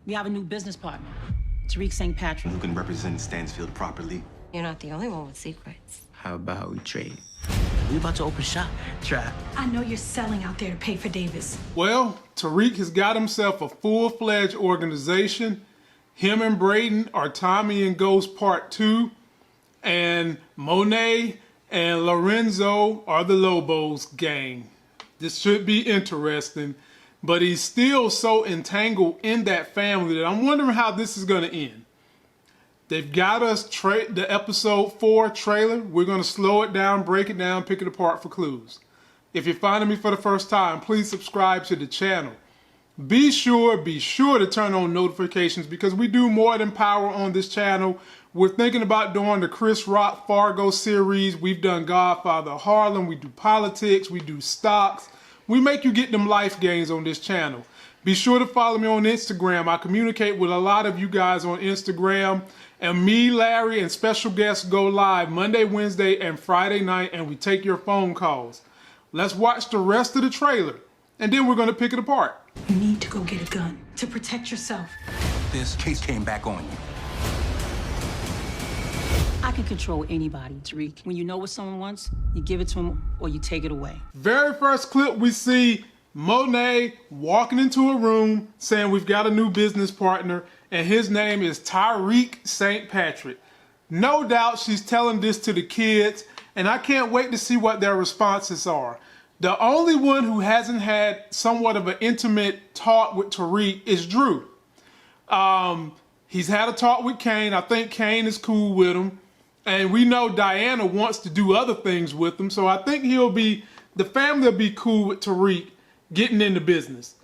We have a new business partner, Tariq St. Patrick. Who can represent Stansfield properly. You're not the only one with secrets. How about we trade? We about to open shop. Try. I know you're selling out there to pay for Davis. Well, Tariq has got himself a full-fledged organization. Him and Braden are Tommy and Ghost Part 2. And Monet and Lorenzo are the Lobos gang. This should be interesting. But he's still so entangled in that family that I'm wondering how this is going to end. They've got us the episode 4 trailer. We're going to slow it down, break it down, pick it apart for clues. If you're finding me for the first time, please subscribe to the channel. Be sure to turn on notifications because we do more than power on this channel. We're thinking about doing the Chris Rock Fargo series. We've done Godfather Harlem. We do politics. We do stocks. We make you get them life gains on this channel. Be sure to follow me on Instagram. I communicate with a lot of you guys on Instagram. And me, Larry, and special guests go live Monday, Wednesday, and Friday night, and we take your phone calls. Let's watch the rest of the trailer, and then we're going to pick it apart. You need to go get a gun to protect yourself. This case came back on you. I can control anybody, Tariq. When you know what someone wants, you give it to them or you take it away. Very first clip, we see Monet walking into a room saying we've got a new business partner, and his name is Tariq St. Patrick. No doubt she's telling this to the kids, and I can't wait to see what their responses are. The only one who hasn't had somewhat of an intimate talk with Tariq is Drew. He's had a talk with Kane. I think Kane is cool with him. And we know Diana wants to do other things with him. So I think the family will be cool with Tariq getting into business.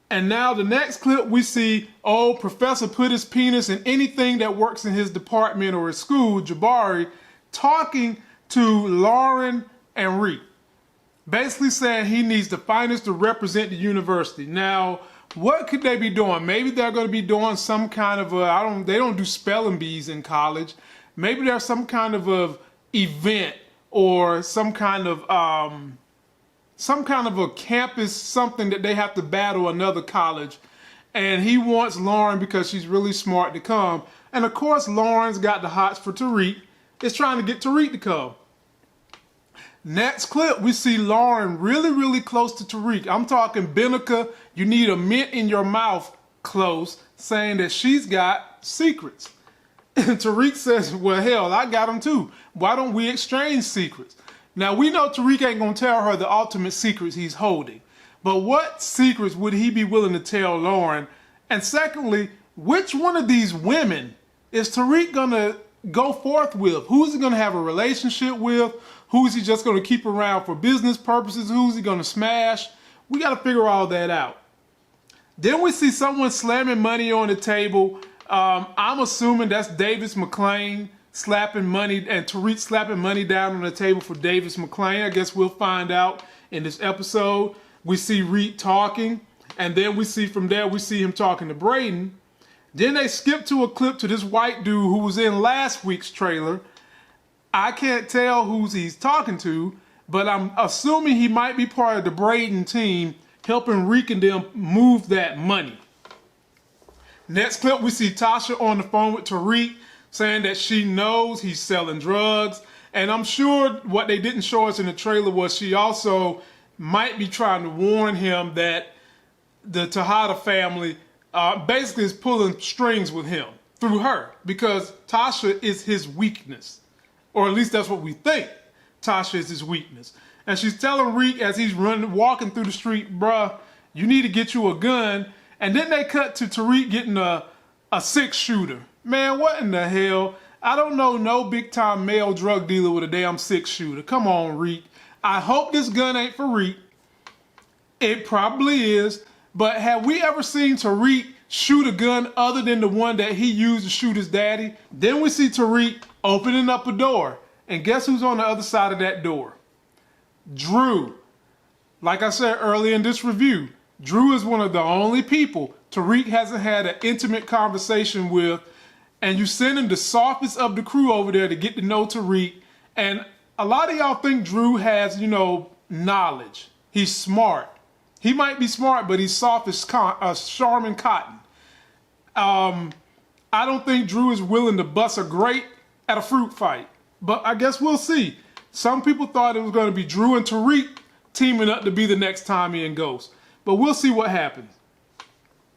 And now the next clip we see, Professor put his penis in anything that works in his department or his school, Jabari, talking to Lauren and Reek. Basically saying he needs the finest to represent the university. Now, what could they be doing? Maybe they're going to be doing some kind of they don't do spelling bees in college. Maybe there's some kind of event or some kind of a campus something that they have to battle another college. And he wants Lauren because she's really smart to come. And of course, Lauren's got the hots for Tariq. Is trying to get Tariq to come. Next clip, we see Lauren really, really close to Tariq. I'm talking Benica, you need a mint in your mouth close, saying that she's got secrets. And Tariq says, well, hell, I got them too. Why don't we exchange secrets? Now, we know Tariq ain't going to tell her the ultimate secrets he's holding. But what secrets would he be willing to tell Lauren? And secondly, which one of these women is Tariq going to go forth with? Who's he going to have a relationship with? Who's he just going to keep around for business purposes? Who's he going to smash? We got to figure all that out. Then we see someone slamming money on the table. I'm assuming that's Davis McClain slapping money, and Tariq slapping money down on the table for Davis McClain. I guess we'll find out in this episode. We see Reed talking, and then we see from there, we see him talking to Braden. Then they skip to a clip to this white dude who was in last week's trailer. I can't tell who he's talking to, but I'm assuming he might be part of the Braden team helping Reek and them move that money. Next clip, we see Tasha on the phone with Tariq saying that she knows he's selling drugs. And I'm sure what they didn't show us in the trailer was she also might be trying to warn him that the Tejada family basically is pulling strings with him through her because Tasha is his weakness. Or at least that's what we think. Tasha is his weakness. And she's telling Reek as he's walking through the street, bruh, you need to get you a gun. And then they cut to Tariq getting a 6-shooter. Man, what in the hell? I don't know no big-time male drug dealer with a damn 6-shooter. Come on, Reek. I hope this gun ain't for Reek. It probably is. But have we ever seen Tariq shoot a gun other than the one that he used to shoot his daddy? Then we see Tariq opening up a door. And guess who's on the other side of that door? Drew. Like I said earlier in this review, Drew is one of the only people Tariq hasn't had an intimate conversation with. And you send him the softest of the crew over there to get to know Tariq. And a lot of y'all think Drew has, knowledge. He's smart. He might be smart, but he's soft as Charmin cotton. I don't think Drew is willing to bust a grape at a fruit fight, but I guess we'll see. Some people thought it was going to be Drew and Tariq teaming up to be the next Tommy and Ghost, but we'll see what happens.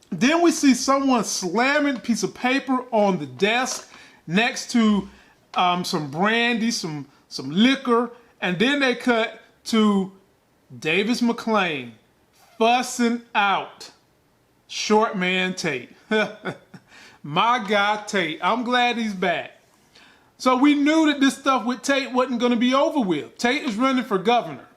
Then we see someone slamming a piece of paper on the desk next to some brandy, some liquor, and then they cut to Davis McClain fussing out short man Tate. My guy Tate. I'm glad he's back. So we knew that this stuff with Tate wasn't going to be over with. Tate is running for governor.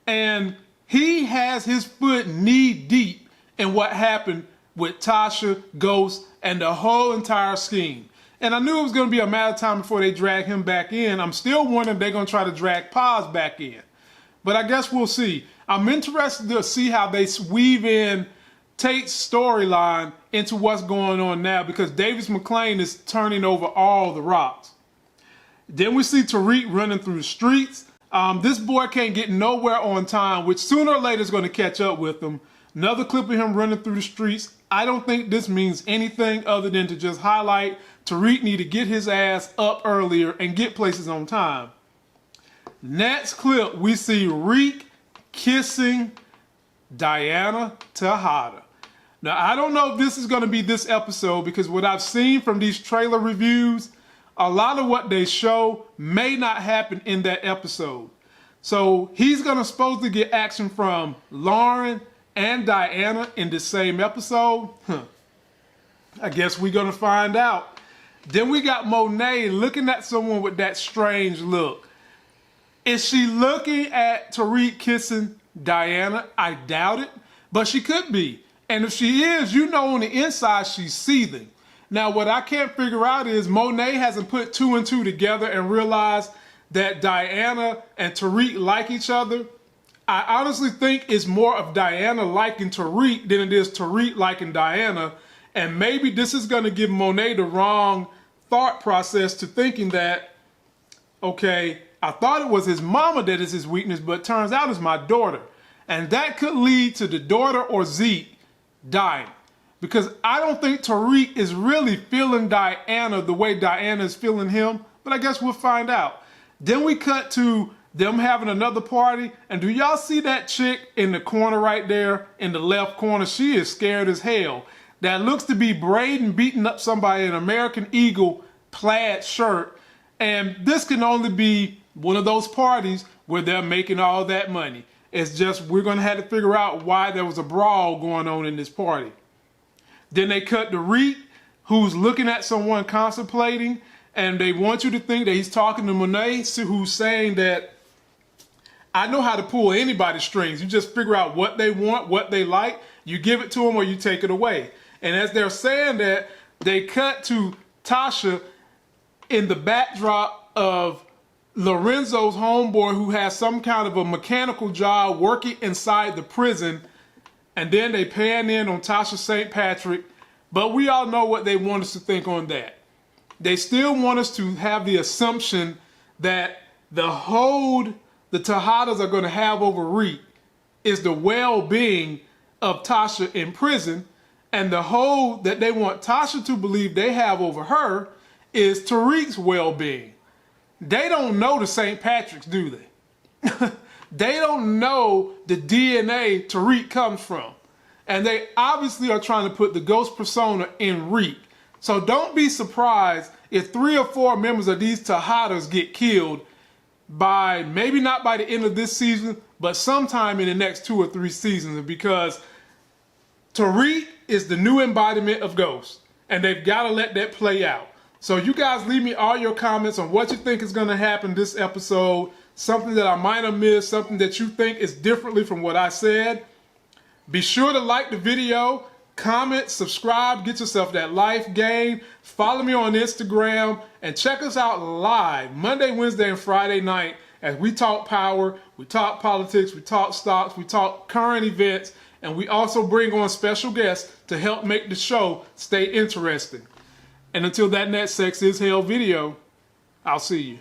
And he has his foot knee deep in what happened with Tasha, Ghost, and the whole entire scheme. And I knew it was going to be a matter of time before they drag him back in. I'm still wondering if they're going to try to drag Paz back in. But I guess we'll see. I'm interested to see how they weave in Tate's storyline into what's going on now, because Davis McClain is turning over all the rocks. Then we see Tariq running through the streets. This boy can't get nowhere on time, which sooner or later is going to catch up with him. Another clip of him running through the streets. I don't think this means anything other than to just highlight Tariq need to get his ass up earlier and get places on time. Next clip, we see Reek kissing Diana Tejada. Now, I don't know if this is going to be this episode, because what I've seen from these trailer reviews, a lot of what they show may not happen in that episode. So he's going to supposed to get action from Lauren and Diana in the same episode. I guess we're going to find out. Then we got Monet looking at someone with that strange look. Is she looking at Tariq kissing Diana? I doubt it, but she could be. And if she is, you know on the inside she's seething. Now what I can't figure out is Monet hasn't put two and two together and realized that Diana and Tariq like each other. I honestly think it's more of Diana liking Tariq than it is Tariq liking Diana. And maybe this is going to give Monet the wrong thought process to thinking that, okay, I thought it was his mama that is his weakness, but it turns out it's my daughter. And that could lead to the daughter or Zeke dying. Because I don't think Tariq is really feeling Diana the way Diana is feeling him. But I guess we'll find out. Then we cut to them having another party. And do y'all see that chick in the corner right there in the left corner? She is scared as hell. That looks to be Braden beating up somebody in an American Eagle plaid shirt. And this can only be one of those parties where they're making all that money. It's just we're going to have to figure out why there was a brawl going on in this party. Then they cut to Reek, who's looking at someone contemplating, and they want you to think that he's talking to Monet, who's saying that I know how to pull anybody's strings. You just figure out what they want, what they like, you give it to them or you take it away. And as they're saying that, they cut to Tasha in the backdrop of Lorenzo's homeboy, who has some kind of a mechanical job working inside the prison. And then they pan in on Tasha St. Patrick. But we all know what they want us to think on that. They still want us to have the assumption that the hold the Tejadas are going to have over Reek is the well-being of Tasha in prison. And the hold that they want Tasha to believe they have over her is Tariq's well-being. They don't know the St. Patricks, do they? They don't know the DNA Tariq comes from. And they obviously are trying to put the ghost persona in Reek. So don't be surprised if 3 or 4 members of these Tejadas get killed by, maybe not by the end of this season, but sometime in the next 2 or 3 seasons, because Tariq is the new embodiment of Ghost. And they've got to let that play out. So you guys leave me all your comments on what you think is going to happen this episode. Something that I might have missed, something that you think is differently from what I said. Be sure to like the video, comment, subscribe, get yourself that life gain. Follow me on Instagram and check us out live Monday, Wednesday, and Friday night as we talk power, we talk politics, we talk stocks, we talk current events, and we also bring on special guests to help make the show stay interesting. And until that next Sex is Hell video, I'll see you.